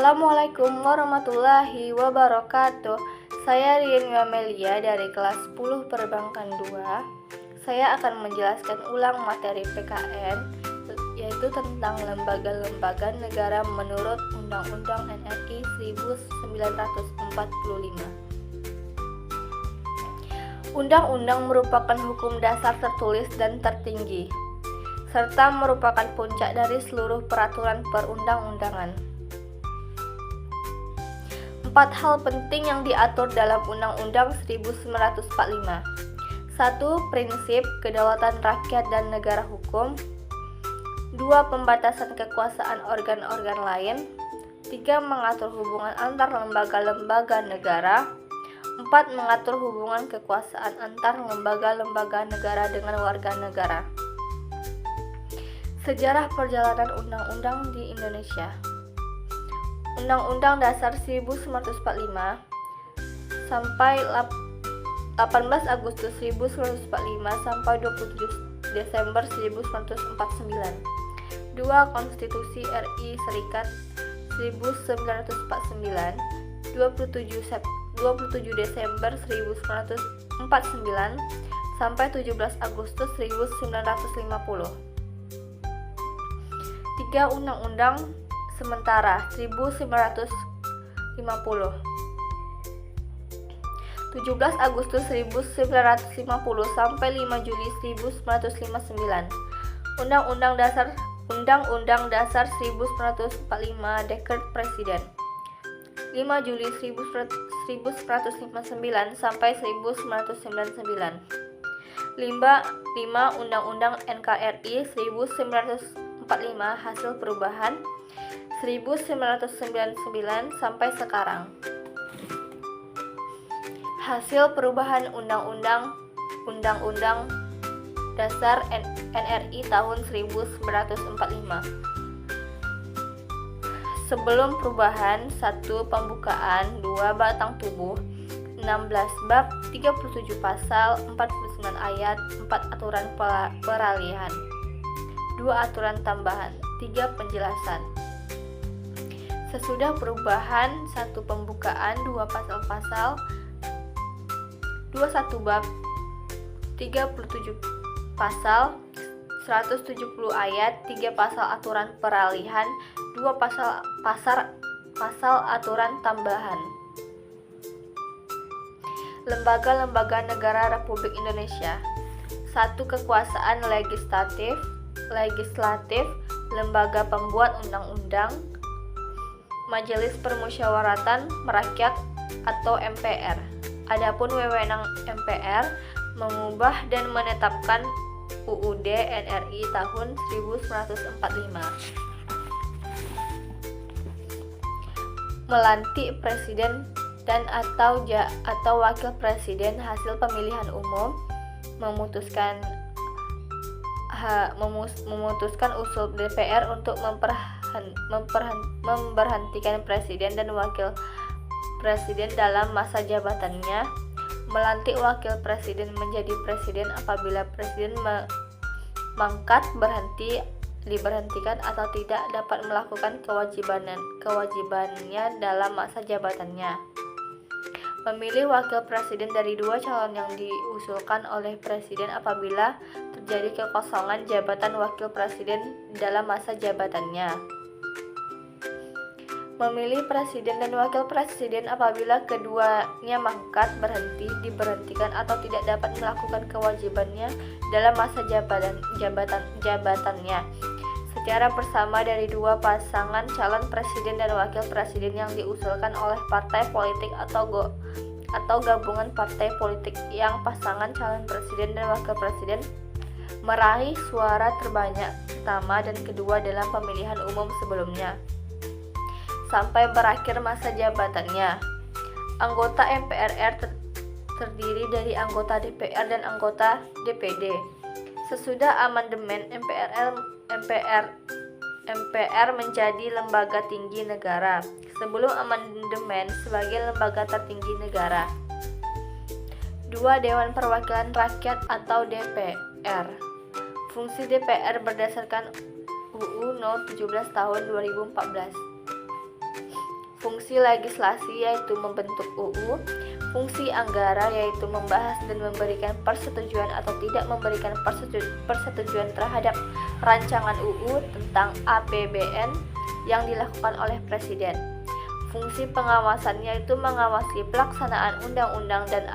Assalamualaikum warahmatullahi wabarakatuh. Saya Rian Amelia dari kelas 10 Perbankan 2. Saya akan menjelaskan ulang materi PKN, yaitu tentang lembaga-lembaga negara menurut Undang-Undang NRI 1945. Undang-undang merupakan hukum dasar tertulis dan tertinggi, serta merupakan puncak dari seluruh peraturan perundang-undangan. 4 hal penting yang diatur dalam Undang-Undang 1945. 1. Prinsip kedaulatan rakyat dan negara hukum. 2. Pembatasan kekuasaan organ-organ lain. 3. Mengatur hubungan antar lembaga-lembaga negara. 4. Mengatur hubungan kekuasaan antar lembaga-lembaga negara dengan warga negara. Sejarah perjalanan undang-undang di Indonesia. Undang-Undang Dasar 1945 sampai 18 Agustus 1945 sampai 27 Desember 1949. 2. Konstitusi RI Serikat 1949 27 Desember 1949 sampai 17 Agustus 1950. 3. Undang-Undang Sementara 1950 17 Agustus 1950 sampai 5 Juli 1959. Undang-Undang Dasar 1945 Dekret Presiden 5 Juli 1959 sampai 1999. 5. Undang-Undang NKRI 1945 hasil perubahan 1999 sampai sekarang. Hasil perubahan Undang-Undang Dasar NRI tahun 1945. Sebelum perubahan: 1. Pembukaan. 2. Batang tubuh. 16 bab, 37 pasal, 49 ayat, 4 aturan peralihan, 2 aturan tambahan, 3 penjelasan. Sesudah perubahan: 1. Pembukaan. 2 pasal-pasal, 21 bab, 37 pasal, 170 ayat, 3 pasal aturan peralihan, 2 pasal aturan tambahan. Lembaga-lembaga negara Republik Indonesia. 1. Kekuasaan legislatif, lembaga pembuat undang-undang, Majelis Permusyawaratan Rakyat atau MPR. Adapun wewenang MPR mengubah dan menetapkan UUD NRI tahun 1945. Melantik presiden dan atau wakil presiden hasil pemilihan umum, memutuskan usul DPR untuk memberhentikan presiden dan wakil presiden dalam masa jabatannya, melantik wakil presiden menjadi presiden apabila presiden mangkat, diberhentikan atau tidak dapat melakukan kewajibannya dalam masa jabatannya. Memilih wakil presiden dari 2 calon yang diusulkan oleh presiden apabila terjadi kekosongan jabatan wakil presiden dalam masa jabatannya. Memilih presiden dan wakil presiden apabila keduanya mangkat, diberhentikan atau tidak dapat melakukan kewajibannya dalam masa jabatannya secara bersama dari 2 pasangan calon presiden dan wakil presiden yang diusulkan oleh partai politik atau gabungan partai politik yang pasangan calon presiden dan wakil presiden meraih suara terbanyak pertama dan kedua dalam pemilihan umum sebelumnya sampai berakhir masa jabatannya. Anggota MPR terdiri dari anggota DPR dan anggota DPD. Sesudah amandemen MPR menjadi lembaga tinggi negara. Sebelum amandemen sebagai lembaga tertinggi negara. 2. Dewan Perwakilan Rakyat atau DPR. Fungsi DPR berdasarkan UU No 17 tahun 2014. Fungsi legislasi yaitu membentuk UU. Fungsi anggara yaitu membahas dan memberikan persetujuan atau tidak memberikan persetujuan terhadap rancangan UU tentang APBN yang dilakukan oleh Presiden. Fungsi pengawasan yaitu mengawasi pelaksanaan undang-undang dan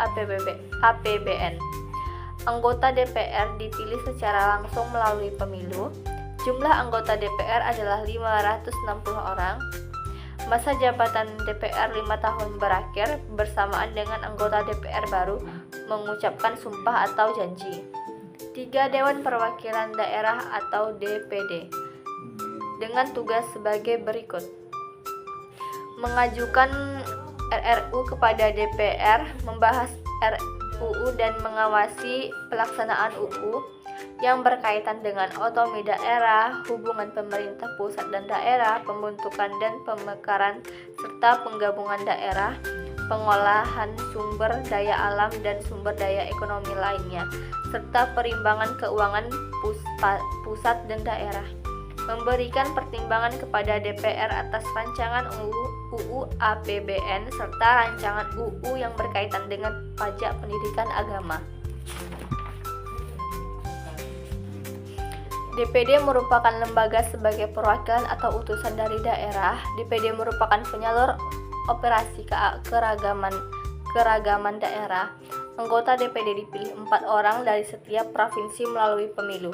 APBN. Anggota DPR dipilih secara langsung melalui pemilu. Jumlah anggota DPR adalah 560 orang. Masa jabatan DPR 5 tahun berakhir bersamaan dengan anggota DPR baru mengucapkan sumpah atau janji. 3 Dewan Perwakilan Daerah atau DPD dengan tugas sebagai berikut: mengajukan RRU kepada DPR, membahas RUU dan mengawasi pelaksanaan UU yang berkaitan dengan otonomi daerah, hubungan pemerintah pusat dan daerah, pembentukan dan pemekaran serta penggabungan daerah, pengolahan sumber daya alam dan sumber daya ekonomi lainnya, serta perimbangan keuangan pusat dan daerah. Memberikan pertimbangan kepada DPR atas rancangan UU APBN serta rancangan UU yang berkaitan dengan pajak pendidikan agama. DPD merupakan lembaga sebagai perwakilan atau utusan dari daerah. DPD merupakan penyalur operasi keragaman daerah. Anggota DPD dipilih 4 orang dari setiap provinsi melalui pemilu.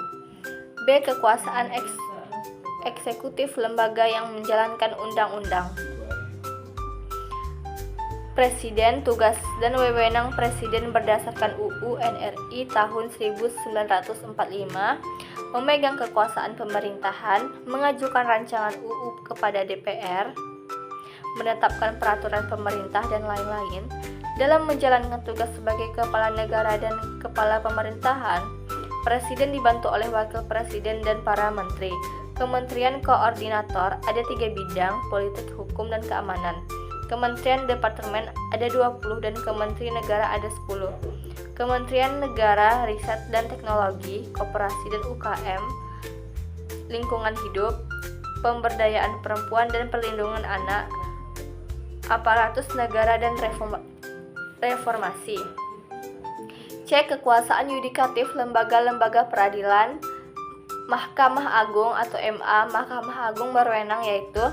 B. Kekuasaan eksekutif lembaga yang menjalankan undang-undang. Presiden, tugas dan wewenang Presiden berdasarkan UU NRI tahun 1945, memegang kekuasaan pemerintahan, mengajukan rancangan UU kepada DPR, menetapkan peraturan pemerintah dan lain-lain. Dalam menjalankan tugas sebagai kepala negara dan kepala pemerintahan, Presiden dibantu oleh Wakil Presiden dan para menteri. Kementerian Koordinator ada 3 bidang, politik, hukum, dan keamanan. Kementerian Departemen ada 20 dan Kementerian Negara ada 10. Kementerian Negara Riset dan Teknologi, Koperasi dan UKM, Lingkungan Hidup, Pemberdayaan Perempuan dan Perlindungan Anak, Aparatus Negara dan Reformasi. C. Kekuasaan yudikatif lembaga-lembaga peradilan. Mahkamah Agung atau MA. Mahkamah Agung berwenang yaitu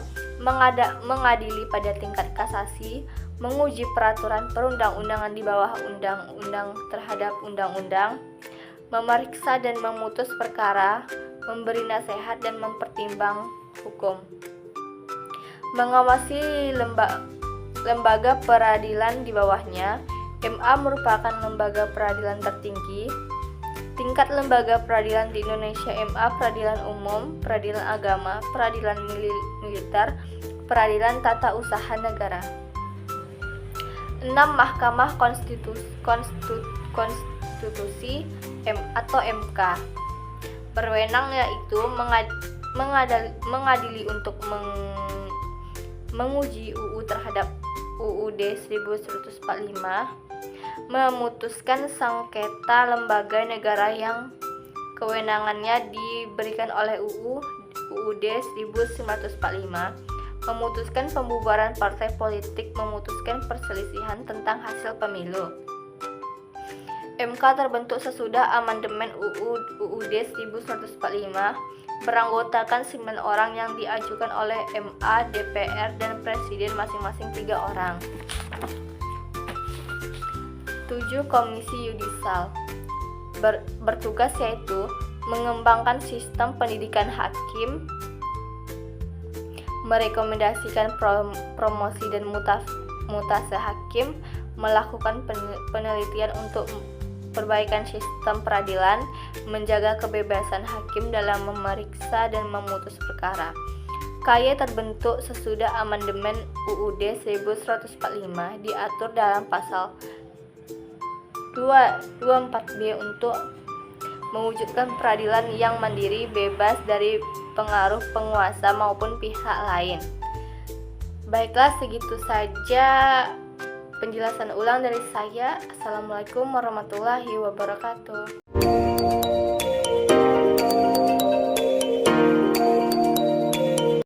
mengadili pada tingkat kasasi, menguji peraturan perundang-undangan di bawah undang-undang terhadap undang-undang, memeriksa dan memutus perkara, memberi nasihat dan mempertimbang hukum. Mengawasi lembaga peradilan di bawahnya. MA merupakan lembaga peradilan tertinggi. Tingkat lembaga peradilan di Indonesia: MA, peradilan umum, peradilan agama, peradilan militer, peradilan tata usaha negara. 6. Mahkamah Konstitusi atau MK. Berwenang yaitu mengadili untuk menguji UU terhadap UUD 1945, memutuskan sengketa lembaga negara yang kewenangannya diberikan oleh UUD 1945, memutuskan pembubaran partai politik, memutuskan perselisihan tentang hasil pemilu. MK terbentuk sesudah amandemen UUD 1945, beranggotakan 9 orang yang diajukan oleh MA, DPR, dan Presiden masing-masing 3 orang. 7. Komisi Yudisial bertugas yaitu mengembangkan sistem pendidikan hakim, merekomendasikan promosi dan mutase hakim, melakukan penelitian untuk perbaikan sistem peradilan, menjaga kebebasan hakim dalam memeriksa dan memutus perkara. KY terbentuk sesudah amandemen UUD 1945, diatur dalam pasal 224B untuk mewujudkan peradilan yang mandiri, bebas dari pengaruh penguasa maupun pihak lain. Baiklah, segitu saja penjelasan ulang dari saya. Assalamualaikum warahmatullahi wabarakatuh.